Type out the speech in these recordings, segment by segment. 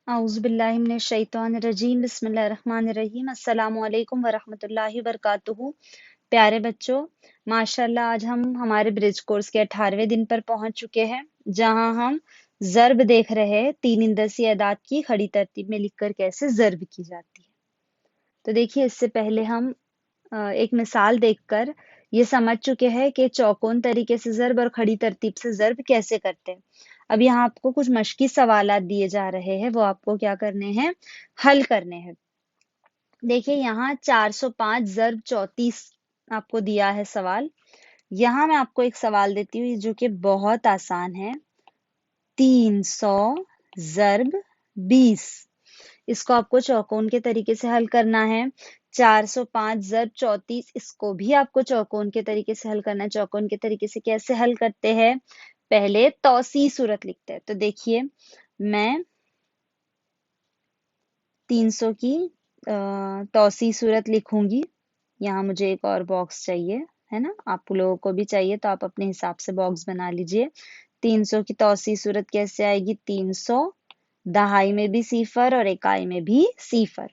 औज़ुबिल्लाहिमिनश्शैतानिर्रजीम बिस्मिल्लाहिर्रहमानिर्रहीम अस्सलामु अलैकुम वरहमतुल्लाहि वबरकातुहू। प्यारे बच्चों, माशाल्लाह आज हम हमारे ब्रिज कोर्स के 18वें दिन पर पहुंच चुके हैं, जहां हम ज़र्ब देख रहे हैं। तीन इंदसी अदाद की खड़ी तरतीब में लिखकर कैसे ज़र्ब की जाती है। तो देखिए, इससे पहले हम एक मिसाल देखकर ये समझ चुके हैं कि चौकोन तरीके से ज़र्ब और खड़ी तरतीब से ज़र्ब कैसे करते हैं। अब यहाँ आपको कुछ मश्की सवालात दिए जा रहे हैं, वो आपको क्या करने हैं, हल करने हैं। देखिए यहाँ 405 ज़र्ब 34 आपको दिया है सवाल। यहाँ मैं आपको एक सवाल देती हूँ जो कि बहुत आसान है। 300 ज़र्ब 20, इसको आपको चौकोन के तरीके से हल करना है। 405 ज़र्ब 34, इसको भी आपको चौकोन के तरीके से हल करना है। चौकोन के तरीके से कैसे हल करते हैं, पहले तौसी सूरत लिखते हैं। तो देखिए, मैं 300 की तौसी सूरत लिखूंगी। यहाँ मुझे एक और बॉक्स चाहिए, है ना, आप लोगों को भी चाहिए तो आप अपने हिसाब से बॉक्स बना लीजिए। 300 की तौसी सूरत कैसे आएगी, 300, दहाई में भी सिफर और इकाई में भी सिफर।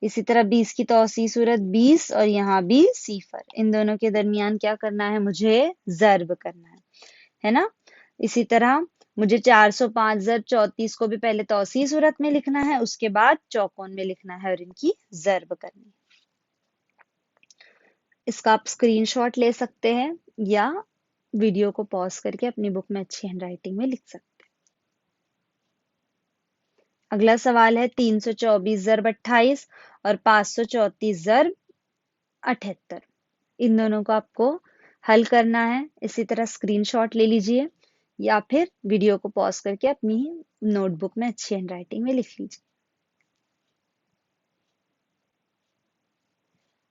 इसी तरह 20 की तौसी सूरत 20 और यहाँ भी सिफर। इन दोनों के दरमियान क्या करना है, मुझे ज़र्ब करना है ना। इसी तरह मुझे 405 ज़र्ब 34 को भी पहले तौसी सूरत में लिखना है, उसके बाद चौकोन में लिखना है और इनकी ज़र्ब करनी है। इसका आप स्क्रीनशॉट ले सकते हैं या वीडियो को पॉज करके अपनी बुक में अच्छी हैंडराइटिंग में लिख सकते हैं। अगला सवाल है 324 ज़र्ब 28 और 534 ज़र्ब 78। इन दोनों को आपको हल करना है। इसी तरह स्क्रीनशॉट ले लीजिए या फिर वीडियो को पॉज करके अपनी नोटबुक में अच्छी हैंडराइटिंग में लिख लीजिए।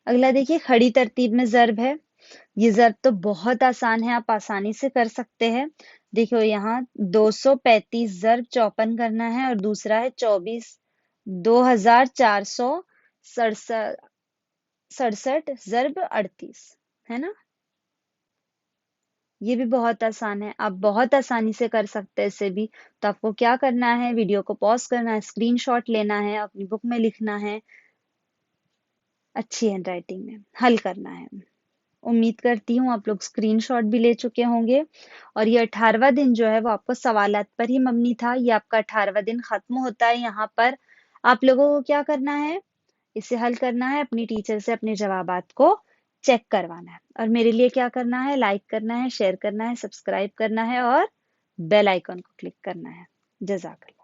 अगला देखिए, खड़ी तरतीब में ज़र्ब है। ये ज़र्ब तो बहुत आसान है, आप आसानी से कर सकते हैं। देखो यहाँ 235 ज़र्ब 54 करना है और दूसरा है 24 2467 ज़र्ब 38, है ना। ये भी बहुत आसान है, आप बहुत आसानी से कर सकते हैं इसे भी। तो आपको क्या करना है, वीडियो को पॉज करना है, स्क्रीनशॉट लेना है, अपनी बुक में लिखना है, अच्छी हैंडराइटिंग में हल करना है। उम्मीद करती हूँ आप लोग स्क्रीनशॉट भी ले चुके होंगे। और ये 18वां दिन जो है वो आपको सवालात पर ही मबनी था। ये आपका 18वां दिन खत्म होता है। यहाँ पर आप लोगों को क्या करना है, इसे हल करना है, अपनी टीचर से अपने जवाबात को चेक करवाना है। और मेरे लिए क्या करना है, लाइक करना है, शेयर करना है, सब्सक्राइब करना है और बेल आइकन को क्लिक करना है। जज़ाकल्लाह।